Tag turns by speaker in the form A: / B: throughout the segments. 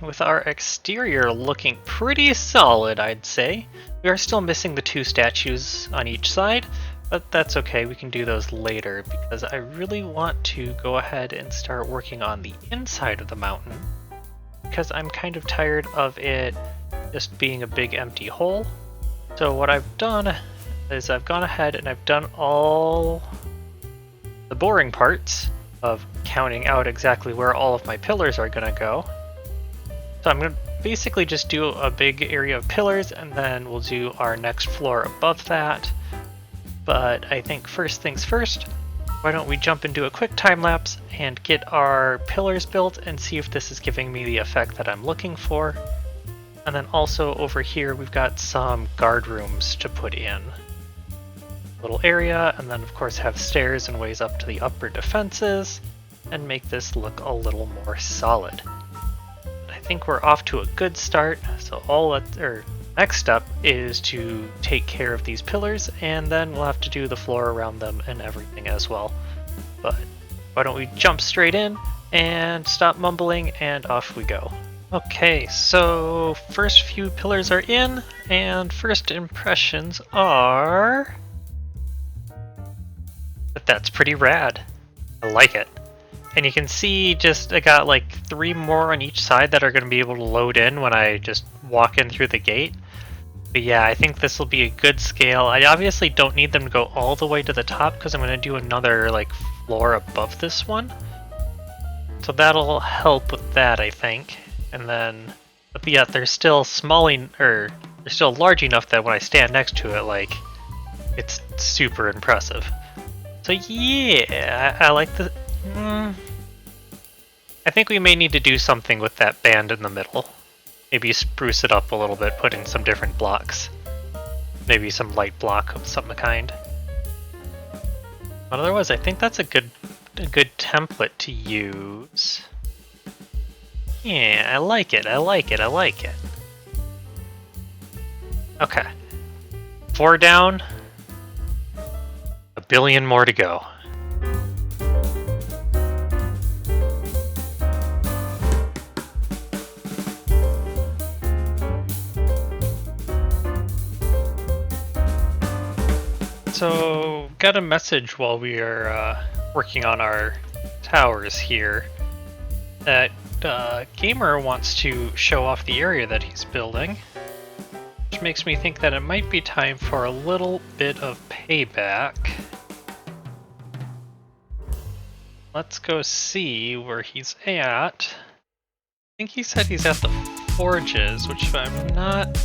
A: with our exterior looking pretty solid, I'd say. We are still missing the 2 statues on each side, but that's okay, we can do those later because I really want to go ahead and start working on the inside of the mountain because I'm kind of tired of it just being a big empty hole. So what I've done is I've gone ahead and I've done all the boring parts of counting out exactly where all of my pillars are gonna go. So I'm gonna basically just do a big area of pillars and then we'll do our next floor above that. But I think first things first, why don't we jump into a quick time lapse and get our pillars built and see if this is giving me the effect that I'm looking for. And then also over here we've got some guard rooms to put in. Little area, and then of course have stairs and ways up to the upper defenses and make this look a little more solid. But I think we're off to a good start, so next step is to take care of these pillars and then we'll have to do the floor around them and everything as well. But why don't we jump straight in and stop mumbling and off we go. Okay, so first few pillars are in and first impressions are that's pretty rad. I like it. And you can see just I got like 3 more on each side that are going to be able to load in when I just walk in through the gate. But yeah, I think this will be a good scale. I obviously don't need them to go all the way to the top because I'm going to do another like floor above this one. So that'll help with that, I think. And then, but yeah, they're still they're still large enough that when I stand next to it, like, it's super impressive. So yeah, I like the... I think we may need to do something with that band in the middle. Maybe spruce it up a little bit, put in some different blocks. Maybe some light block of some kind. But otherwise, I think that's a good template to use. Yeah, I like it, I like it, I like it. Okay. 4 down. 1 billion more to go. So, got a message while we are working on our towers here that Gamer wants to show off the area that he's building, which makes me think that it might be time for a little bit of payback. Let's go see where he's at. I think he said he's at the forges, which if I'm not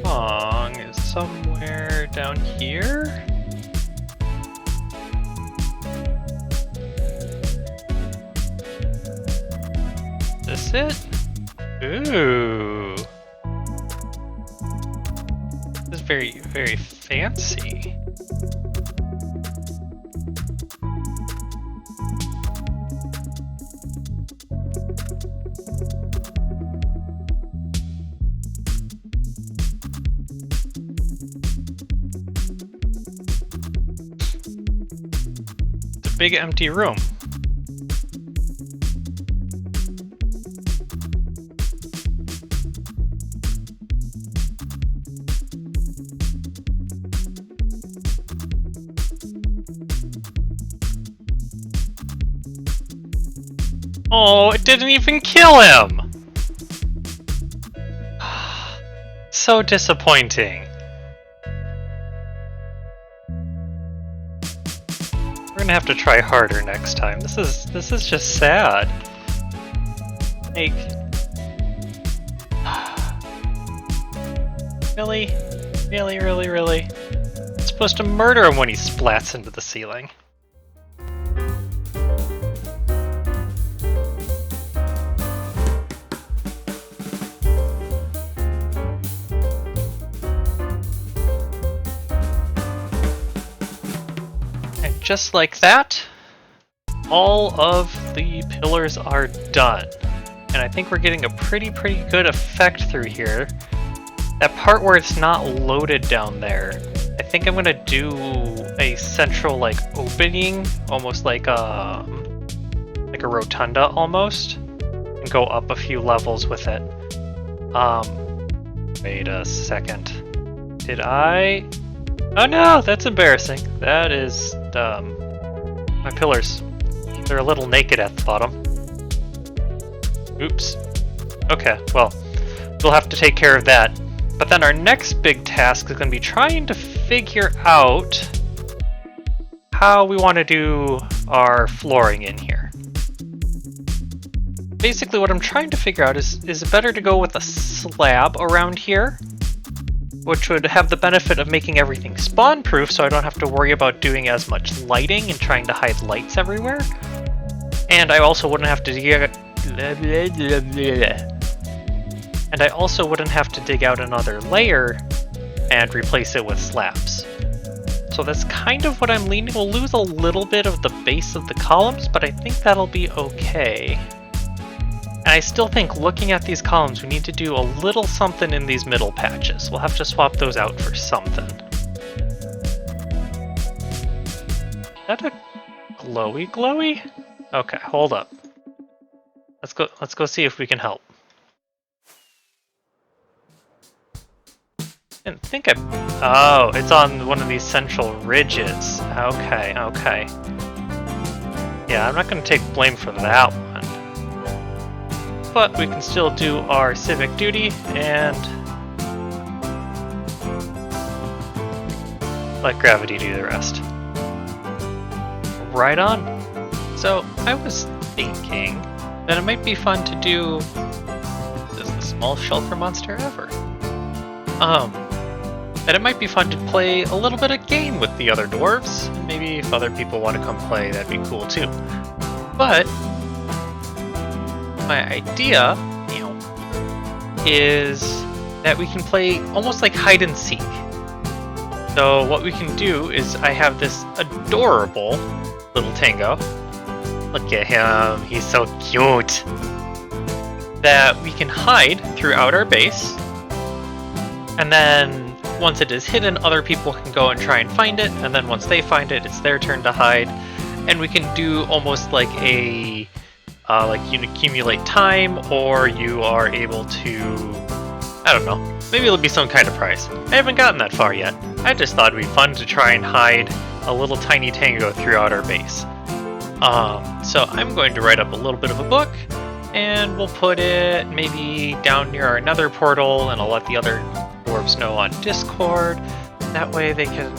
A: wrong is somewhere down here. Is this it? Ooh. This is very, very fancy. It's a big empty room. Oh, it didn't even kill him! So disappointing. We're gonna have to try harder next time. This is just sad. Like, really? Really, really, really? It's supposed to murder him when he splats into the ceiling. Just like that, all of the pillars are done. And I think we're getting a pretty good effect through here. That part where it's not loaded down there, I think I'm gonna do a central like opening, almost like a rotunda almost. And can go up a few levels with it. Wait a second. Did I? Oh no, that's embarrassing. That is, my pillars. They're a little naked at the bottom. Oops. Okay, well, we'll have to take care of that. But then our next big task is going to be trying to figure out how we want to do our flooring in here. Basically what I'm trying to figure out is it better to go with a slab around here, which would have the benefit of making everything spawn proof so I don't have to worry about doing as much lighting and trying to hide lights everywhere. And I also wouldn't have to dig out another layer and replace it with slabs. So that's kind of what I'm leaning. We'll lose a little bit of the base of the columns, but I think that'll be okay. And I still think looking at these columns, we need to do a little something in these middle patches. We'll have to swap those out for something. Is that a glowy? Okay, hold up. Let's go see if we can help. Didn't think oh, it's on one of these central ridges. Okay. Yeah, I'm not gonna take blame for that one. But we can still do our civic duty and let gravity do the rest. Right on. So I was thinking that it might be fun to do this is the small shelter monster ever. That it might be fun to play a little bit of game with the other dwarves. Maybe if other people want to come play, that'd be cool too. But my idea, is that we can play almost like hide and seek. So what we can do is I have this adorable little tango. Look at him, he's so cute. That we can hide throughout our base. And then once it is hidden, other people can go and try and find it. And then once they find it, it's their turn to hide. And we can do almost like a like you accumulate time, or you are able to, I don't know, maybe it'll be some kind of prize. I haven't gotten that far yet. I just thought it'd be fun to try and hide a little tiny tango throughout our base. So I'm going to write up a little bit of a book, and we'll put it maybe down near our nether portal, and I'll let the other dwarves know on Discord. That way they can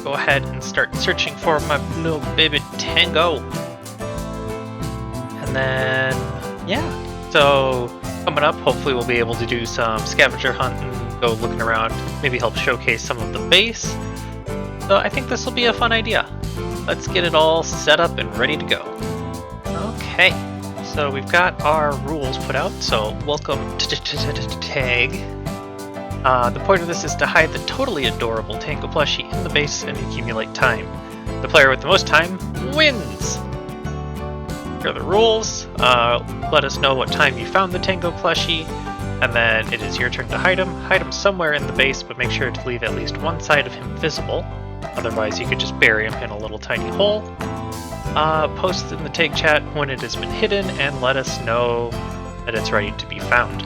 A: go ahead and start searching for my little baby tango. And then, yeah, so coming up, hopefully we'll be able to do some scavenger hunting, go looking around, maybe help showcase some of the base. So I think this will be a fun idea. Let's get it all set up and ready to go. Okay, so we've got our rules put out, so welcome to tag. The point of this is to hide the totally adorable Tango plushie in the base and accumulate time. The player with the most time wins! Here are the rules. Let us know what time you found the Tango plushie, and then it is your turn to hide him. Hide him somewhere in the base, but make sure to leave at least one side of him visible. Otherwise, you could just bury him in a little tiny hole. Post in the tag chat when it has been hidden, and let us know that it's ready to be found.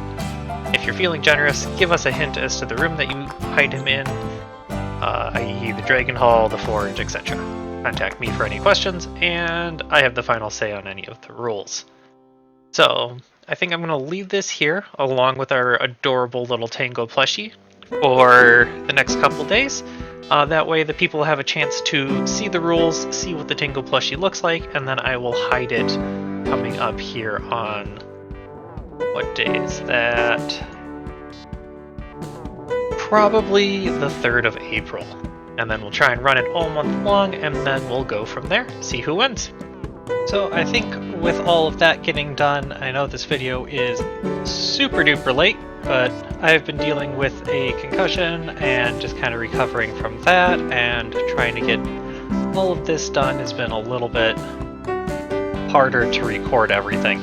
A: If you're feeling generous, give us a hint as to the room that you hide him in, i.e. the Dragon Hall, the Forge, etc. Contact me for any questions, and I have the final say on any of the rules. So, I think I'm going to leave this here, along with our adorable little Tango plushie, for the next couple days. That way the people have a chance to see the rules, see what the Tango plushie looks like, and then I will hide it coming up here on... what day is that? Probably the 3rd of April. And then we'll try and run it all month long, and then we'll go from there, see who wins. So I think with all of that getting done, I know this video is super duper late, but I've been dealing with a concussion and just kind of recovering from that, and trying to get all of this done has been a little bit harder to record everything.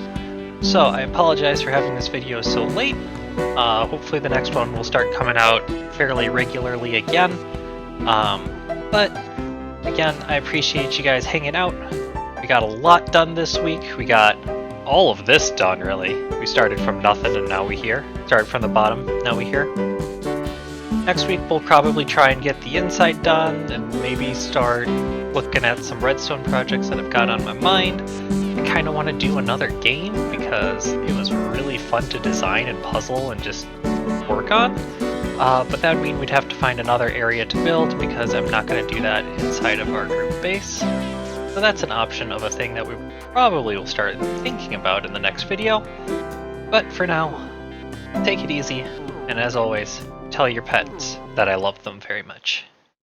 A: So I apologize for having this video so late. Hopefully the next one will start coming out fairly regularly again. But again, I appreciate you guys hanging out. We got a lot done this week. We got all of this done, really. We started from nothing and now we here. Started from the bottom, now we here. Next week we'll probably try and get the inside done and maybe start looking at some redstone projects that I've got on my mind. I kind of want to do another game because it was really fun to design and puzzle and just work on. But that would mean we'd have to find another area to build because I'm not going to do that inside of our group base. So that's an option of a thing that we probably will start thinking about in the next video. But for now, take it easy, and as always, tell your pets that I love them very much.